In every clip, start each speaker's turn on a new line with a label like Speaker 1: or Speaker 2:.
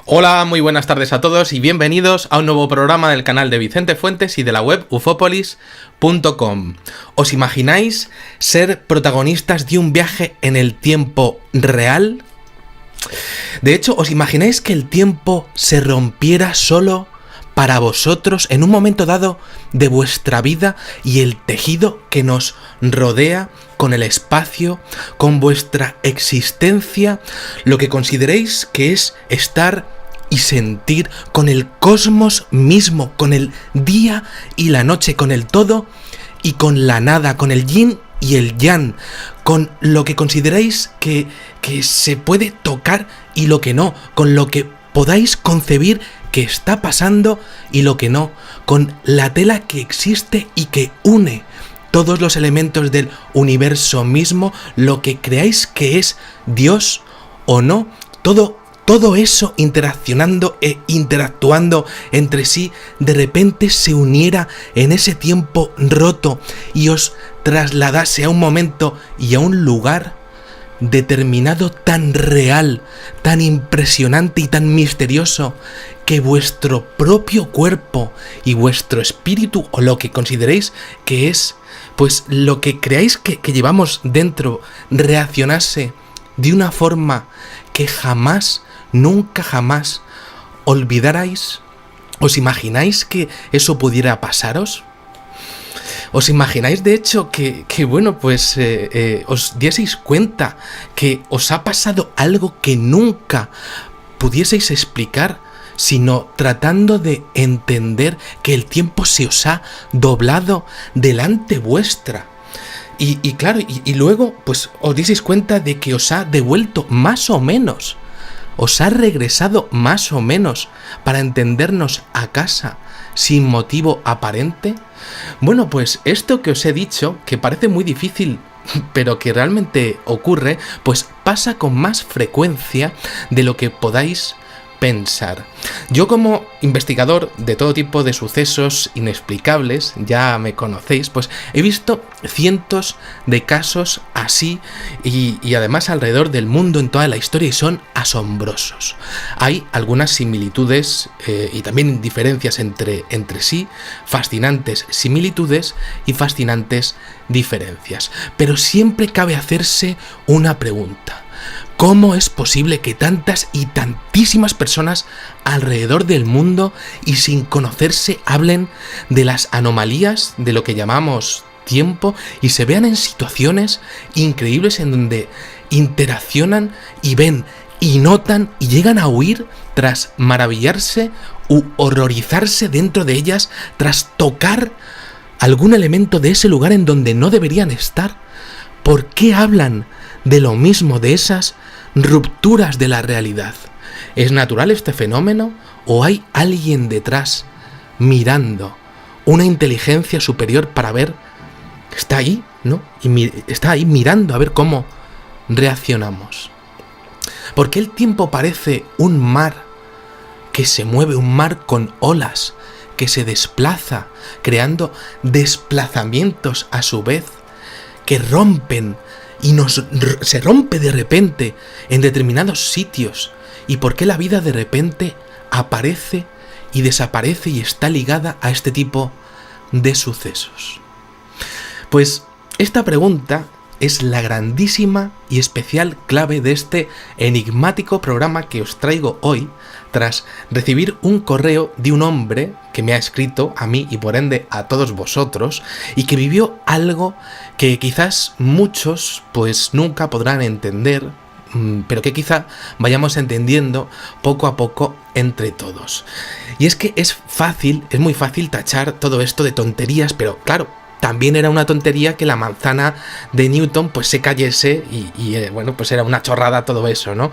Speaker 1: Hola, muy buenas tardes a todos y bienvenidos a un nuevo programa del canal de Vicente Fuentes y de la web ufopolis.com. ¿Os imagináis ser protagonistas de un viaje en el tiempo real? De hecho, ¿os imagináis que el tiempo se rompiera solo para vosotros en un momento dado de vuestra vida y el tejido que nos rodea con el espacio, con vuestra existencia, lo que consideréis que es estar y sentir con el cosmos mismo, con el día y la noche, con el todo y con la nada, con el yin y el yang, con lo que consideréis que se puede tocar y lo que no, con lo que podáis concebir que está pasando y lo que no, con la tela que existe y que une todos los elementos del universo mismo, lo que creáis que es Dios o no, todo eso interaccionando e interactuando entre sí, de repente se uniera en ese tiempo roto y os trasladase a un momento y a un lugar determinado tan real, tan impresionante y tan misterioso, que vuestro propio cuerpo y vuestro espíritu, o lo que consideréis que es, pues lo que creáis que llevamos dentro, reaccionase de una forma que jamás, nunca jamás olvidarais. ¿Os imagináis que eso pudiera pasaros? ¿Os imagináis de hecho que os dieseis cuenta que os ha pasado algo que nunca pudieseis explicar, sino tratando de entender que el tiempo se os ha doblado delante vuestra? Y luego pues os dieseis cuenta de que os ha devuelto más o menos, os ha regresado más o menos para entendernos a casa sin motivo aparente. Bueno, pues esto que os he dicho, que parece muy difícil, pero que realmente ocurre, pues pasa con más frecuencia de lo que podáis pensar. Yo, como investigador de todo tipo de sucesos inexplicables, ya me conocéis, pues he visto cientos de casos así y además alrededor del mundo en toda la historia, y son asombrosos. Hay algunas similitudes y también diferencias entre sí, fascinantes similitudes y fascinantes diferencias, pero siempre cabe hacerse una pregunta: ¿cómo es posible que tantas y tantísimas personas alrededor del mundo y sin conocerse hablen de las anomalías de lo que llamamos tiempo y se vean en situaciones increíbles en donde interaccionan y ven y notan y llegan a huir tras maravillarse u horrorizarse dentro de ellas, tras tocar algún elemento de ese lugar en donde no deberían estar? ¿Por qué hablan de lo mismo, de esas rupturas de la realidad? ¿Es natural este fenómeno o hay alguien detrás mirando, una inteligencia superior para ver? Está ahí, ¿no? Y está ahí mirando a ver cómo reaccionamos. ¿Por qué el tiempo parece un mar que se mueve, un mar con olas, que se desplaza, creando desplazamientos a su vez, que rompen y se rompe de repente en determinados sitios? ¿Y por qué la vida de repente aparece y desaparece y está ligada a este tipo de sucesos? Pues esta pregunta es la grandísima y especial clave de este enigmático programa que os traigo hoy, tras recibir un correo de un hombre que me ha escrito a mí y por ende a todos vosotros, y que vivió algo que quizás muchos pues nunca podrán entender, pero que quizá vayamos entendiendo poco a poco entre todos. Y es que es muy fácil tachar todo esto de tonterías, pero claro, también era una tontería que la manzana de Newton pues se cayese y pues era una chorrada todo eso, ¿no?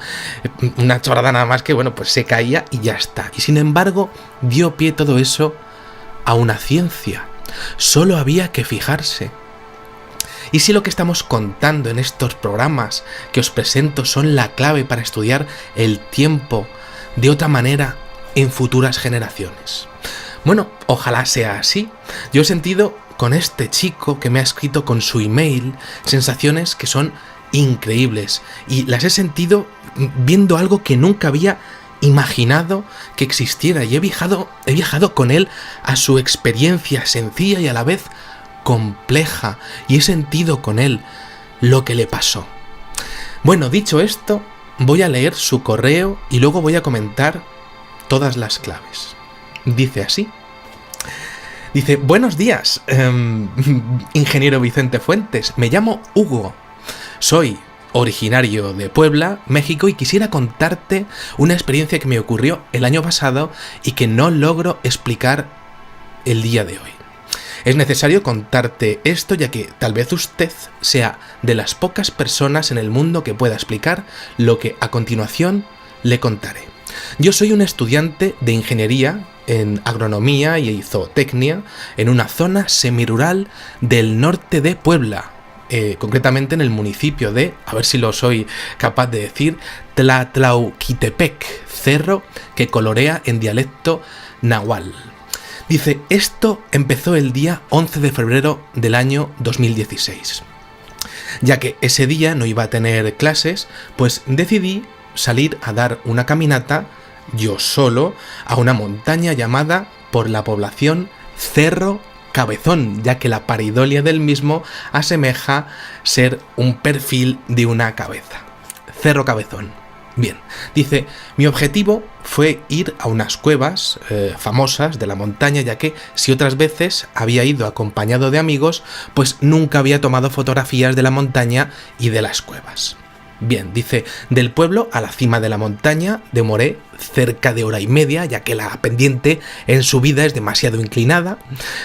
Speaker 1: Una chorrada nada más que, pues se caía y ya está. Y sin embargo, dio pie todo eso a una ciencia. Solo había que fijarse. Y si lo que estamos contando en estos programas que os presento son la clave para estudiar el tiempo de otra manera en futuras generaciones. Bueno, ojalá sea así. Yo he sentido con este chico que me ha escrito con su email sensaciones que son increíbles, y las he sentido viendo algo que nunca había imaginado que existiera y he viajado con él a su experiencia sencilla y a la vez compleja, y he sentido con él lo que le pasó. Bueno, dicho esto, voy a leer su correo y luego voy a comentar todas las claves. Dice así. Dice: buenos días, ingeniero Vicente Fuentes. Me llamo Hugo. Soy originario de Puebla, México, y quisiera contarte una experiencia que me ocurrió el año pasado y que no logro explicar el día de hoy. Es necesario contarte esto, ya que tal vez usted sea de las pocas personas en el mundo que pueda explicar lo que a continuación le contaré. Yo soy un estudiante de ingeniería en agronomía y zootecnia en una zona semirural del norte de Puebla, concretamente en el municipio de, a ver si lo soy capaz de decir, Tlatlauquitepec, cerro que colorea en dialecto nahual. Dice: esto empezó el día 11 de febrero del año 2016. Ya que ese día no iba a tener clases, pues decidí salir a dar una caminata, yo solo, a una montaña llamada por la población Cerro Cabezón, ya que la pareidolia del mismo asemeja ser un perfil de una cabeza. Cerro Cabezón. Bien, dice: mi objetivo fue ir a unas cuevas famosas de la montaña, ya que si otras veces había ido acompañado de amigos, pues nunca había tomado fotografías de la montaña y de las cuevas. Bien, dice: del pueblo a la cima de la montaña demoré cerca de hora y media, ya que la pendiente en subida es demasiado inclinada.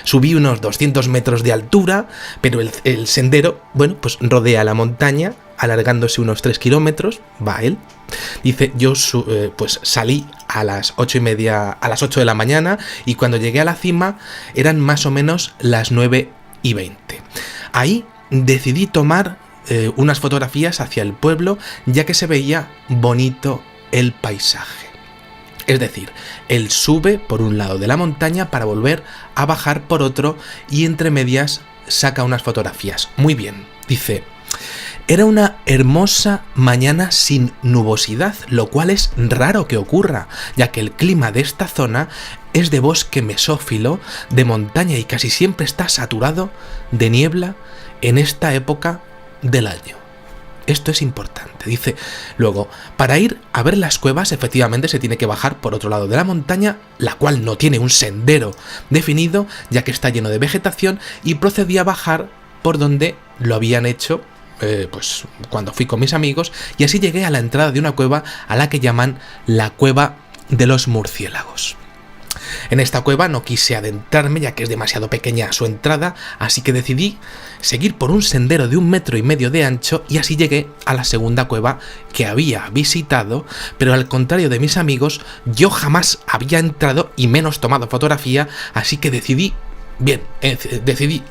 Speaker 1: Subí unos 200 metros de altura, pero el sendero, bueno, pues rodea la montaña, alargándose unos 3 kilómetros, va él. Dice: yo pues salí a las 8:30, a las 8 de la mañana, y cuando llegué a la cima eran más o menos las 9:20. Ahí decidí tomar unas fotografías hacia el pueblo, ya que se veía bonito el paisaje. Es decir, él sube por un lado de la montaña para volver a bajar por otro, y entre medias saca unas fotografías. Muy bien, dice: era una hermosa mañana sin nubosidad, lo cual es raro que ocurra, ya que el clima de esta zona es de bosque mesófilo, de montaña, y casi siempre está saturado de niebla en esta época del año. Esto es importante. Dice luego: para ir a ver las cuevas efectivamente se tiene que bajar por otro lado de la montaña, la cual no tiene un sendero definido, ya que está lleno de vegetación, y procedí a bajar por donde lo habían hecho pues cuando fui con mis amigos, y así llegué a la entrada de una cueva a la que llaman la Cueva de los Murciélagos. En esta cueva no quise adentrarme, ya que es demasiado pequeña su entrada, así que decidí seguir por un sendero de 1,5 metros de ancho, y así llegué a la segunda cueva que había visitado, pero al contrario de mis amigos, yo jamás había entrado y menos tomado fotografía, así que decidí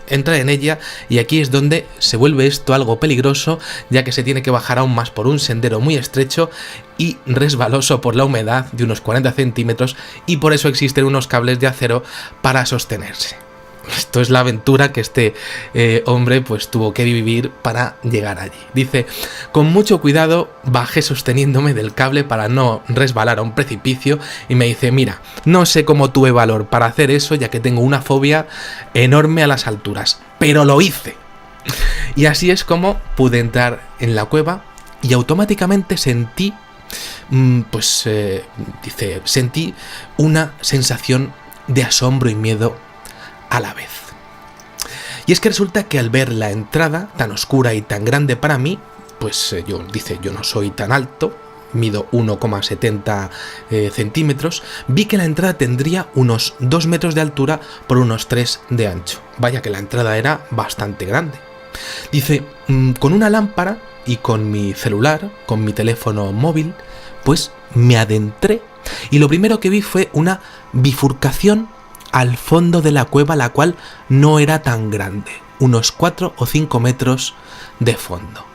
Speaker 1: entrar en ella, y aquí es donde se vuelve esto algo peligroso, ya que se tiene que bajar aún más por un sendero muy estrecho y resbaloso por la humedad de unos 40 centímetros, y por eso existen unos cables de acero para sostenerse. Esto es la aventura que este hombre pues tuvo que vivir para llegar allí. Dice: con mucho cuidado bajé sosteniéndome del cable para no resbalar a un precipicio, y me dice: mira, no sé cómo tuve valor para hacer eso, ya que tengo una fobia enorme a las alturas, pero lo hice. Y así es como pude entrar en la cueva, y automáticamente sentí sentí una sensación de asombro y miedo a la vez. Y es que resulta que al ver la entrada tan oscura y tan grande para mí, pues yo no soy tan alto, mido 1,70 centímetros, vi que la entrada tendría unos 2 metros de altura por unos 3 de ancho. Vaya que la entrada era bastante grande. Dice: con una lámpara y con mi celular, con mi teléfono móvil, pues me adentré, y lo primero que vi fue una bifurcación al fondo de la cueva, la cual no era tan grande, unos 4 o 5 metros de fondo.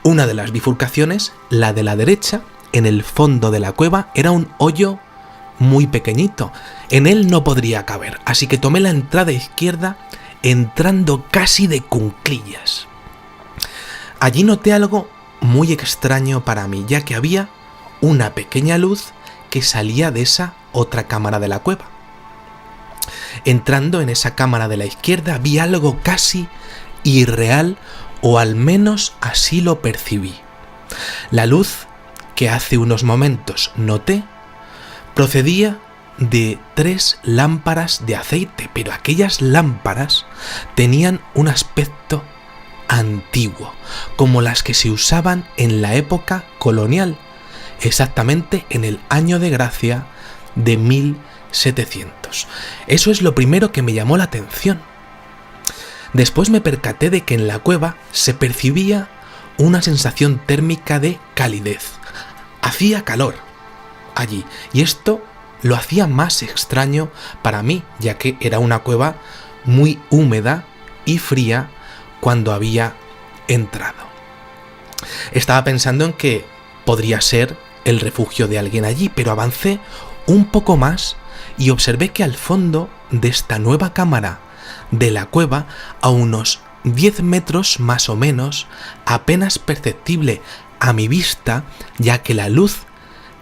Speaker 1: Una de las bifurcaciones, la de la derecha, en el fondo de la cueva, era un hoyo muy pequeñito. En él no podría caber, así que tomé la entrada izquierda, entrando casi de cunclillas. Allí noté algo muy extraño para mí, ya que había una pequeña luz que salía de esa otra cámara de la cueva. Entrando en esa cámara de la izquierda vi algo casi irreal, o al menos así lo percibí. La luz que hace unos momentos noté procedía de 3 lámparas de aceite, pero aquellas lámparas tenían un aspecto antiguo, como las que se usaban en la época colonial, exactamente en el año de gracia de 1700. Eso es lo primero que me llamó la atención. Después me percaté de que en la cueva se percibía una sensación térmica de calidez. Hacía calor allí, y esto lo hacía más extraño para mí, ya que era una cueva muy húmeda y fría cuando había entrado. Estaba pensando en que podría ser el refugio de alguien allí, pero avancé un poco más y observé que al fondo de esta nueva cámara de la cueva, a unos 10 metros más o menos, apenas perceptible a mi vista, ya que la luz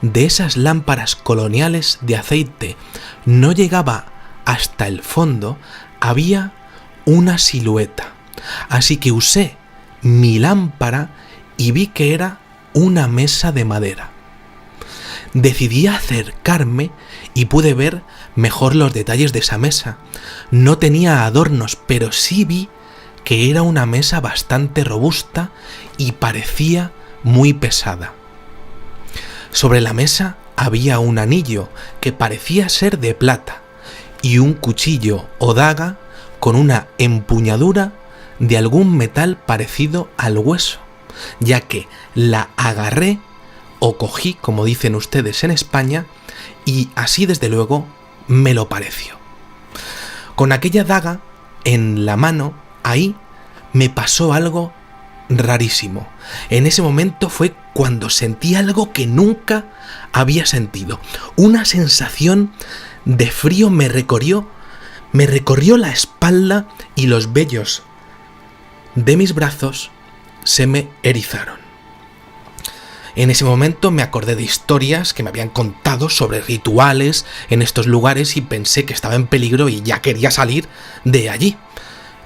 Speaker 1: de esas lámparas coloniales de aceite no llegaba hasta el fondo, había una silueta. Así que usé mi lámpara y vi que era una mesa de madera. Decidí acercarme y pude ver mejor los detalles de esa mesa. No tenía adornos, pero sí vi que era una mesa bastante robusta y parecía muy pesada. Sobre la mesa había un anillo que parecía ser de plata y un cuchillo o daga con una empuñadura de algún metal parecido al hueso, ya que la agarré o cogí, como dicen ustedes en España, y así desde luego me lo pareció. Con aquella daga en la mano, ahí me pasó algo rarísimo. En ese momento fue cuando sentí algo que nunca había sentido. Una sensación de frío me recorrió la espalda y los vellos de mis brazos se me erizaron. En ese momento me acordé de historias que me habían contado sobre rituales en estos lugares y pensé que estaba en peligro y ya quería salir de allí.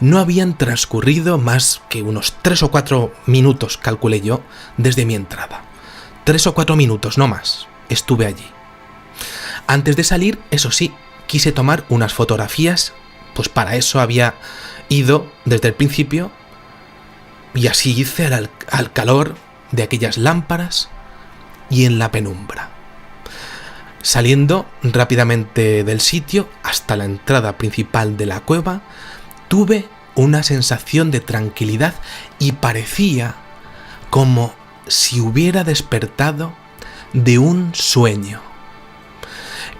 Speaker 1: No habían transcurrido más que unos 3 o 4 minutos, calculé yo, desde mi entrada. 3 o 4 minutos, no más. Estuve allí. Antes de salir, eso sí, quise tomar unas fotografías, pues para eso había ido desde el principio, y así hice al calor de aquellas lámparas y en la penumbra. Saliendo rápidamente del sitio hasta la entrada principal de la cueva, tuve una sensación de tranquilidad y parecía como si hubiera despertado de un sueño.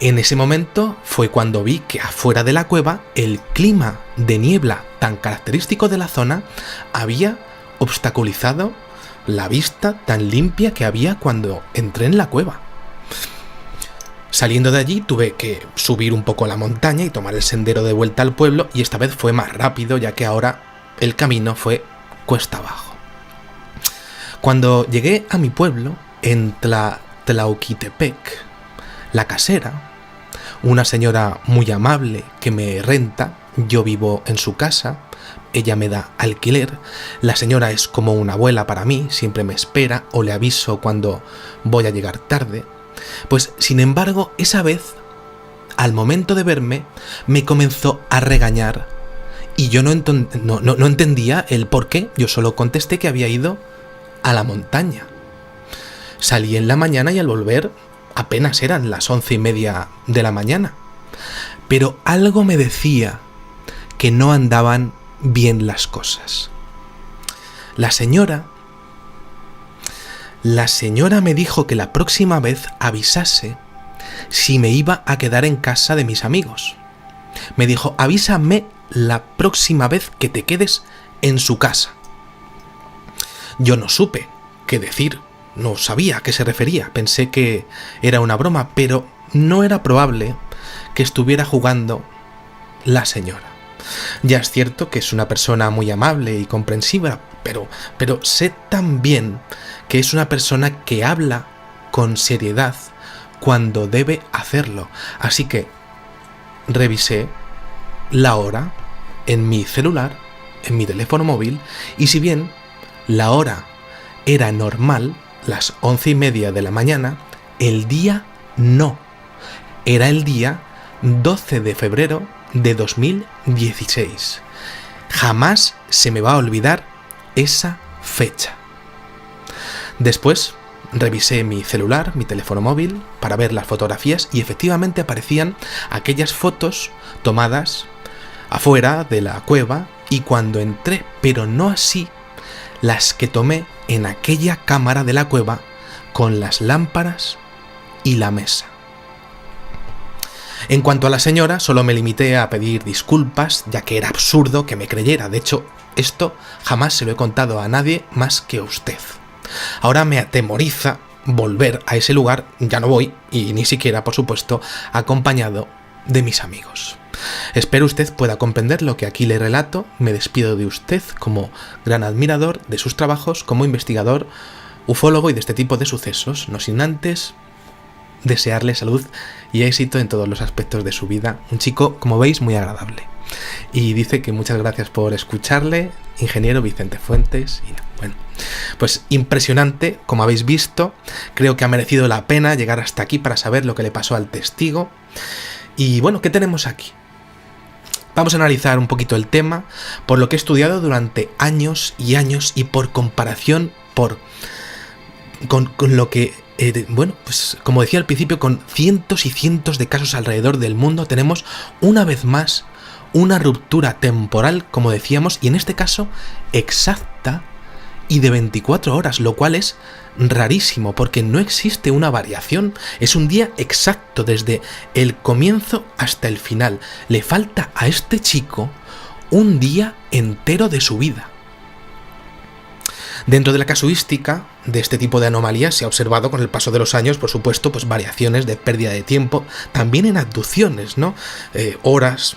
Speaker 1: En ese momento fue cuando vi que afuera de la cueva el clima de niebla tan característico de la zona había obstaculizado la vista tan limpia que había cuando entré en la cueva. Saliendo de allí tuve que subir un poco la montaña y tomar el sendero de vuelta al pueblo, y esta vez fue más rápido, ya que ahora el camino fue cuesta abajo. Cuando llegué a mi pueblo, en Tlauquitepec, la casera, una señora muy amable que me renta, yo vivo en su casa, ella me da alquiler, la señora es como una abuela para mí, siempre me espera o le aviso cuando voy a llegar tarde. Pues, sin embargo, esa vez, al momento de verme, me comenzó a regañar y yo no entendía el por qué. Yo solo contesté que había ido a la montaña. Salí en la mañana y al volver apenas eran las 11:30 de la mañana. Pero algo me decía que no andaban bien las cosas. La señora me dijo que la próxima vez avisase si me iba a quedar en casa de mis amigos. Me dijo, avísame la próxima vez que te quedes en su casa. Yo no supe qué decir, no sabía a qué se refería, pensé que era una broma, pero no era probable que estuviera jugando la señora. Ya es cierto que es una persona muy amable y comprensiva, pero sé también que es una persona que habla con seriedad cuando debe hacerlo. Así que revisé la hora en mi celular, en mi teléfono móvil, y si bien la hora era normal, las 11:30 de la mañana, el día no. Era el día 12 de febrero de 2016. Jamás se me va a olvidar esa fecha. Después revisé mi celular, mi teléfono móvil, para ver las fotografías y efectivamente aparecían aquellas fotos tomadas afuera de la cueva y cuando entré, pero no así las que tomé en aquella cámara de la cueva con las lámparas y la mesa. En cuanto a la señora, solo me limité a pedir disculpas, ya que era absurdo que me creyera. De hecho, esto jamás se lo he contado a nadie más que a usted. Ahora me atemoriza volver a ese lugar, ya no voy, y ni siquiera, por supuesto, acompañado de mis amigos. Espero usted pueda comprender lo que aquí le relato. Me despido de usted como gran admirador de sus trabajos como investigador, ufólogo y de este tipo de sucesos, no sin antes desearle salud y éxito en todos los aspectos de su vida. Un chico, como veis, muy agradable. Y dice que muchas gracias por escucharle, ingeniero Vicente Fuentes. Y bueno, pues impresionante, como habéis visto. Creo que ha merecido la pena llegar hasta aquí para saber lo que le pasó al testigo. Y bueno, ¿qué tenemos aquí? Vamos a analizar un poquito el tema, por lo que he estudiado durante años y años y por comparación con lo que, bueno, pues como decía al principio, con cientos y cientos de casos alrededor del mundo, tenemos una vez más una ruptura temporal, como decíamos, y en este caso exacta y de 24 horas, lo cual es rarísimo porque no existe una variación, es un día exacto desde el comienzo hasta el final. Le falta a este chico un día entero de su vida. Dentro de la casuística de este tipo de anomalías se ha observado con el paso de los años, por supuesto, pues variaciones de pérdida de tiempo, también en abducciones, ¿no? Horas,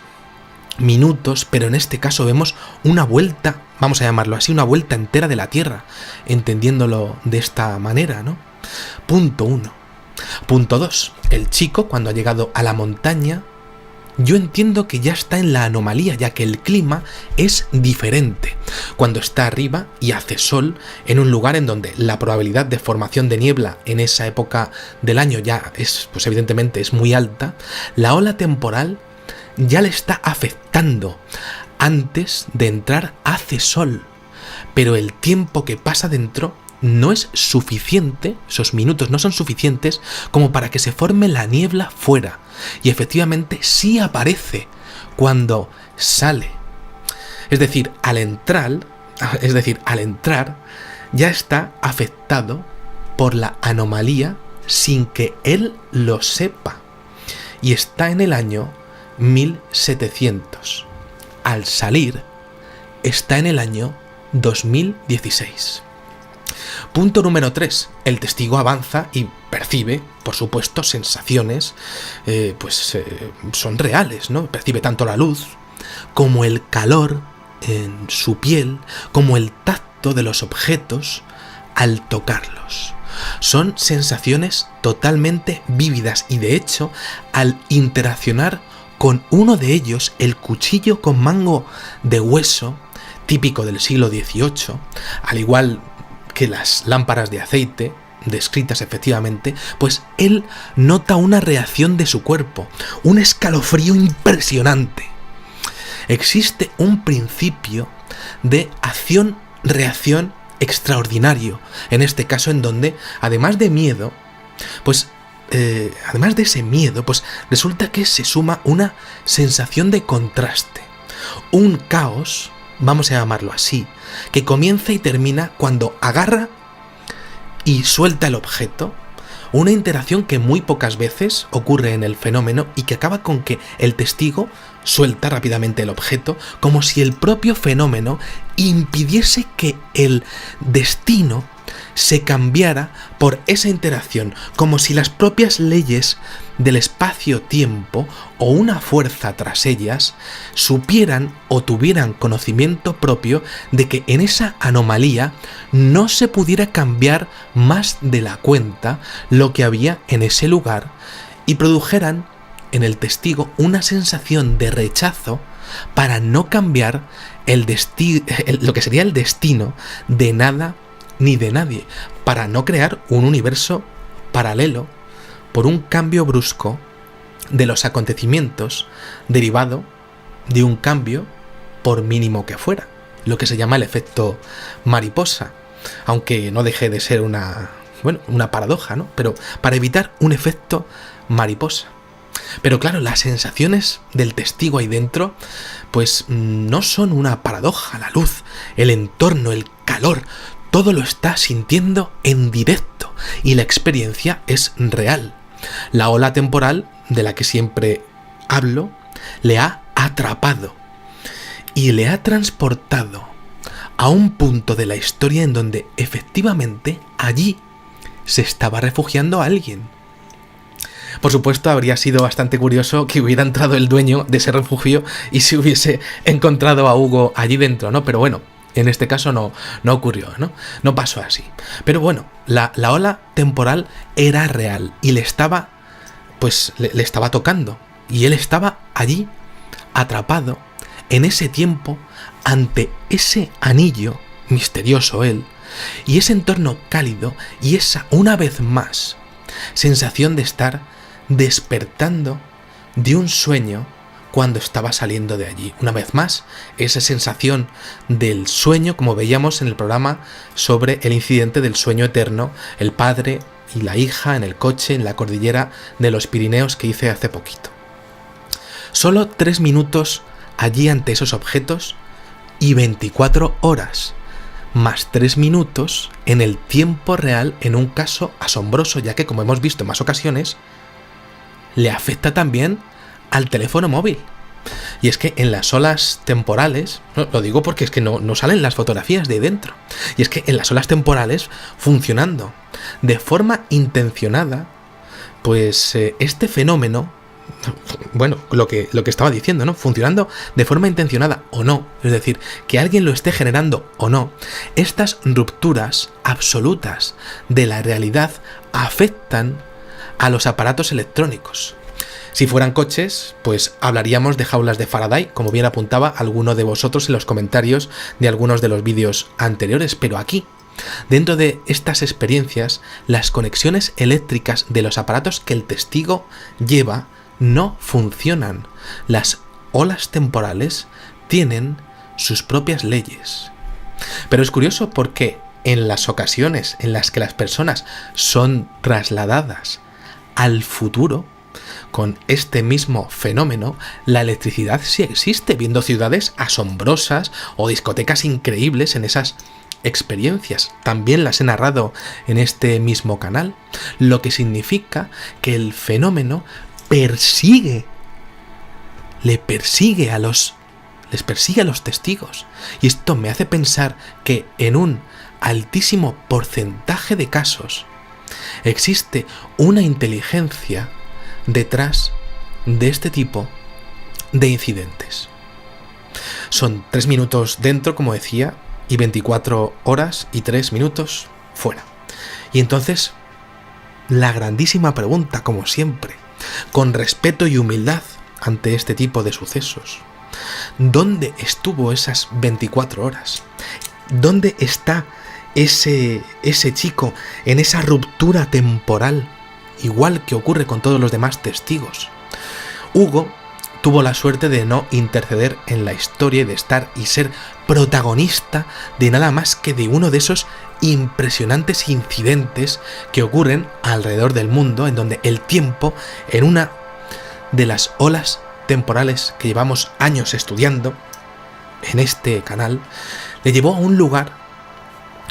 Speaker 1: minutos, pero en este caso vemos una vuelta, vamos a llamarlo así, una vuelta entera de la Tierra, entendiéndolo de esta manera, ¿no? Punto 1. Punto 2. El chico, cuando ha llegado a la montaña, yo entiendo que ya está en la anomalía, ya que el clima es diferente. Cuando está arriba y hace sol, en un lugar en donde la probabilidad de formación de niebla en esa época del año ya es, pues evidentemente es muy alta, la ola temporal ya le está afectando. Antes de entrar hace sol, pero el tiempo que pasa dentro no es suficiente, esos minutos no son suficientes como para que se forme la niebla fuera. Y efectivamente sí aparece cuando sale. Es decir, al entrar ya está afectado por la anomalía sin que él lo sepa. Y está en el año 1700. Al salir, está en el año 2016. Punto número 3. El testigo avanza y percibe, por supuesto, sensaciones, son reales, ¿no? Percibe tanto la luz, como el calor en su piel, como el tacto de los objetos al tocarlos. Son sensaciones totalmente vívidas y, de hecho, al interaccionar con uno de ellos, el cuchillo con mango de hueso, típico del siglo XVIII, al igual que las lámparas de aceite, descritas efectivamente, pues él nota una reacción de su cuerpo, un escalofrío impresionante. Existe un principio de acción-reacción extraordinario, en este caso en donde, además de miedo, pues además de ese miedo, pues resulta que se suma una sensación de contraste, un caos, vamos a llamarlo así, que comienza y termina cuando agarra y suelta el objeto, una interacción que muy pocas veces ocurre en el fenómeno y que acaba con que el testigo suelta rápidamente el objeto, como si el propio fenómeno impidiese que el destino se cambiara por esa interacción, como si las propias leyes del espacio-tiempo o una fuerza tras ellas supieran o tuvieran conocimiento propio de que en esa anomalía no se pudiera cambiar más de la cuenta lo que había en ese lugar y produjeran en el testigo una sensación de rechazo para no cambiar lo que sería el destino de nada ni de nadie, para no crear un universo paralelo por un cambio brusco de los acontecimientos derivado de un cambio por mínimo que fuera, lo que se llama el efecto mariposa, aunque no deje de ser una paradoja, ¿no? Pero para evitar un efecto mariposa. Pero claro, las sensaciones del testigo ahí dentro, pues no son una paradoja. La luz, el entorno, el calor, todo lo está sintiendo en directo y la experiencia es real. La ola temporal, de la que siempre hablo, le ha atrapado y le ha transportado a un punto de la historia en donde efectivamente allí se estaba refugiando alguien. Por supuesto, habría sido bastante curioso que hubiera entrado el dueño de ese refugio y se hubiese encontrado a Hugo allí dentro, ¿no? Pero bueno, en este caso no ocurrió, ¿no? No pasó así. Pero bueno, la ola temporal era real y le estaba tocando. Y él estaba allí, atrapado, en ese tiempo, ante ese anillo misterioso él, y ese entorno cálido, y esa, una vez más, sensación de estar despertando de un sueño cuando estaba saliendo de allí. Una vez más, esa sensación del sueño, como veíamos en el programa sobre el incidente del sueño eterno, el padre y la hija en el coche en la cordillera de los Pirineos que hice hace poquito. Solo 3 minutos allí ante esos objetos y 24 horas, más 3 minutos en el tiempo real en un caso asombroso, ya que, como hemos visto en más ocasiones, le afecta también al teléfono móvil. Y es que en las olas temporales, lo digo porque es que no salen las fotografías de dentro, y es que en las olas temporales, funcionando de forma intencionada, pues este fenómeno, bueno, lo que estaba diciendo, ¿no? Funcionando de forma intencionada o no, es decir, que alguien lo esté generando o no, estas rupturas absolutas de la realidad afectan a los aparatos electrónicos. Si fueran coches, pues hablaríamos de jaulas de Faraday, como bien apuntaba alguno de vosotros en los comentarios de algunos de los vídeos anteriores, pero aquí, dentro de estas experiencias, las conexiones eléctricas de los aparatos que el testigo lleva no funcionan. Las olas temporales tienen sus propias leyes. Pero es curioso porque en las ocasiones en las que las personas son trasladadas al futuro, con este mismo fenómeno, la electricidad sí existe, viendo ciudades asombrosas o discotecas increíbles en esas experiencias. También las he narrado en este mismo canal, lo que significa que el fenómeno les persigue a los testigos. Y esto me hace pensar que en un altísimo porcentaje de casos existe una inteligencia detrás de este tipo de incidentes. Son 3 minutos dentro, como decía, y 24 horas y 3 minutos fuera. Y entonces, la grandísima pregunta, como siempre, con respeto y humildad ante este tipo de sucesos: ¿dónde estuvo esas 24 horas? ¿Dónde está ese chico en esa ruptura temporal, igual que ocurre con todos los demás testigos? Hugo tuvo la suerte de no interceder en la historia y de estar y ser protagonista de nada más que de uno de esos impresionantes incidentes que ocurren alrededor del mundo, en donde el tiempo, en una de las olas temporales que llevamos años estudiando en este canal, le llevó a un lugar,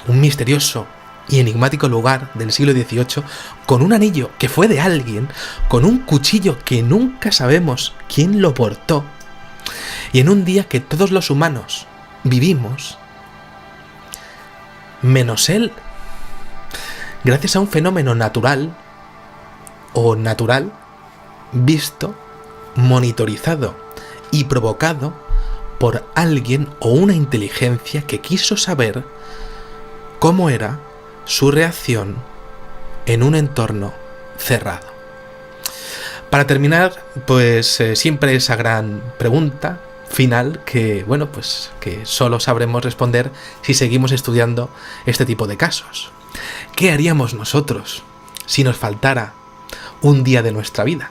Speaker 1: un misterioso y enigmático lugar del siglo XVIII, con un anillo que fue de alguien, con un cuchillo que nunca sabemos quién lo portó, y en un día que todos los humanos vivimos, menos él, gracias a un fenómeno natural visto, monitorizado y provocado por alguien o una inteligencia que quiso saber cómo era su reacción en un entorno cerrado. Para terminar, pues siempre esa gran pregunta final que, bueno, pues que solo sabremos responder si seguimos estudiando este tipo de casos. ¿Qué haríamos nosotros si nos faltara un día de nuestra vida?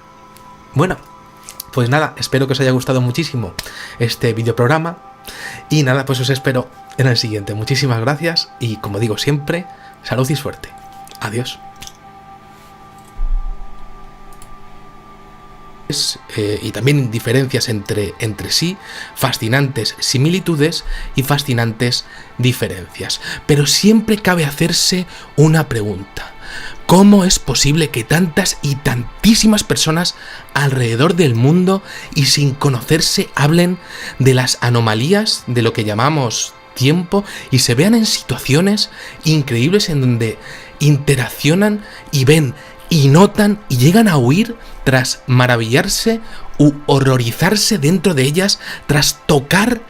Speaker 1: Bueno, pues nada, espero que os haya gustado muchísimo este videoprograma y nada, pues os espero en el siguiente. Muchísimas gracias y, como digo siempre, salud y suerte. Adiós. Y también diferencias entre sí, fascinantes similitudes y fascinantes diferencias. Pero siempre cabe hacerse una pregunta. ¿Cómo es posible que tantas y tantísimas personas alrededor del mundo y sin conocerse hablen de las anomalías de lo que llamamos tiempo y se vean en situaciones increíbles en donde interaccionan y ven y notan y llegan a huir tras maravillarse u horrorizarse dentro de ellas tras tocar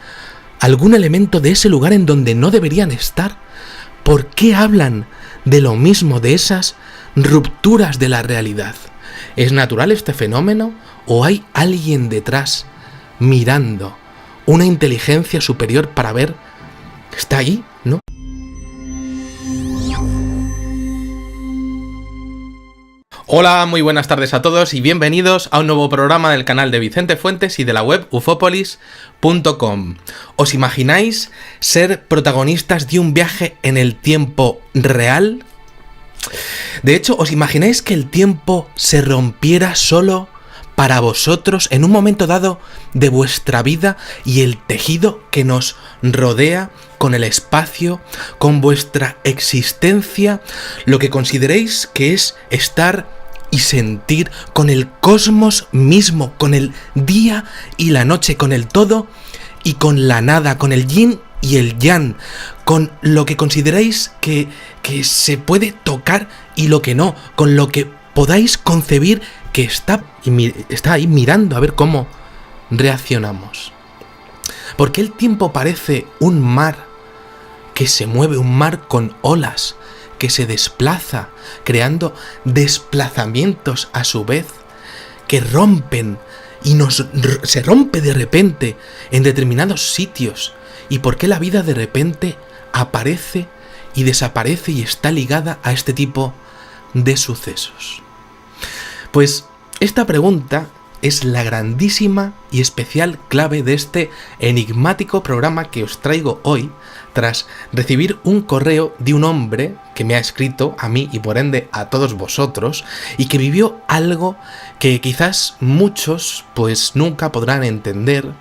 Speaker 1: algún elemento de ese lugar en donde no deberían estar? ¿Por qué hablan de lo mismo, de esas rupturas de la realidad? ¿Es natural este fenómeno o hay alguien detrás mirando, una inteligencia superior para ver que está ahí, ¿no? Hola, muy buenas tardes a todos y bienvenidos a un nuevo programa del canal de Vicente Fuentes y de la web ufopolis.com. ¿Os imagináis ser protagonistas de un viaje en el tiempo real? De hecho, ¿os imagináis que el tiempo se rompiera solo para vosotros en un momento dado de vuestra vida y el tejido que nos rodea con el espacio, con vuestra existencia, lo que consideréis que es estar y sentir con el cosmos mismo, con el día y la noche, con el todo y con la nada, con el yin y el yang, con lo que consideréis que se puede tocar y lo que no, con lo que podáis concebir que está ahí mirando a ver cómo reaccionamos? Porque el tiempo parece un mar que se mueve, un mar con olas, que se desplaza, creando desplazamientos a su vez, que rompen y se rompe de repente en determinados sitios. ¿Y por qué la vida de repente aparece y desaparece y está ligada a este tipo de sucesos? Pues esta pregunta es la grandísima y especial clave de este enigmático programa que os traigo hoy, tras recibir un correo de un hombre que me ha escrito a mí y por ende a todos vosotros y que vivió algo que quizás muchos pues nunca podrán entender,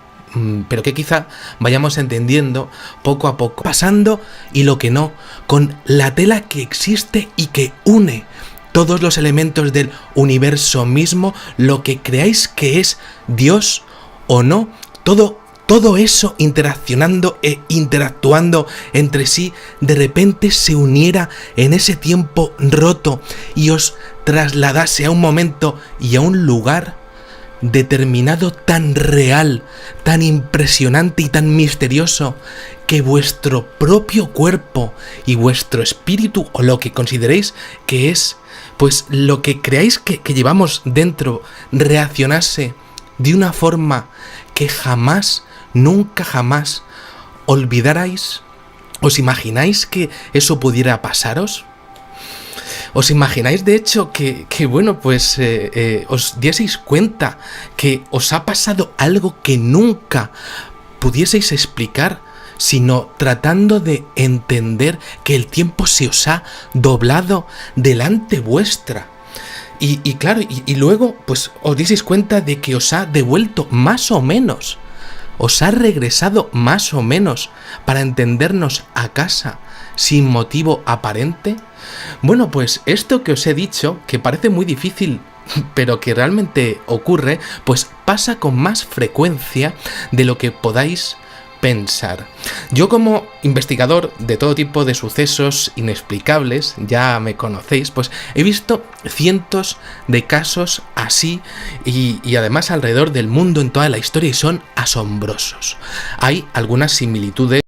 Speaker 1: pero que quizá vayamos entendiendo poco a poco, pasando y lo que no, con la tela que existe y que une todos los elementos del universo mismo, lo que creáis que es Dios o no, todo eso interaccionando e interactuando entre sí, de repente se uniera en ese tiempo roto y os trasladase a un momento y a un lugar determinado tan real, tan impresionante y tan misterioso, que vuestro propio cuerpo y vuestro espíritu, o lo que consideréis que es, pues lo que creáis que llevamos dentro, reaccionase de una forma que jamás, nunca jamás olvidarais? ¿Os imagináis que eso pudiera pasaros? ¿Os imagináis de hecho que bueno, pues os dieseis cuenta que os ha pasado algo que nunca pudieseis explicar, sino tratando de entender que el tiempo se os ha doblado delante vuestra? Y claro, y luego pues os dieseis cuenta de que os ha devuelto más o menos, os ha regresado más o menos para entendernos a casa sin motivo aparente. Bueno, pues esto que os he dicho, que parece muy difícil, pero que realmente ocurre, pues pasa con más frecuencia de lo que podáis pensar. Yo, como investigador de todo tipo de sucesos inexplicables, ya me conocéis, pues he visto cientos de casos así y además alrededor del mundo en toda la historia, y son asombrosos. Hay algunas similitudes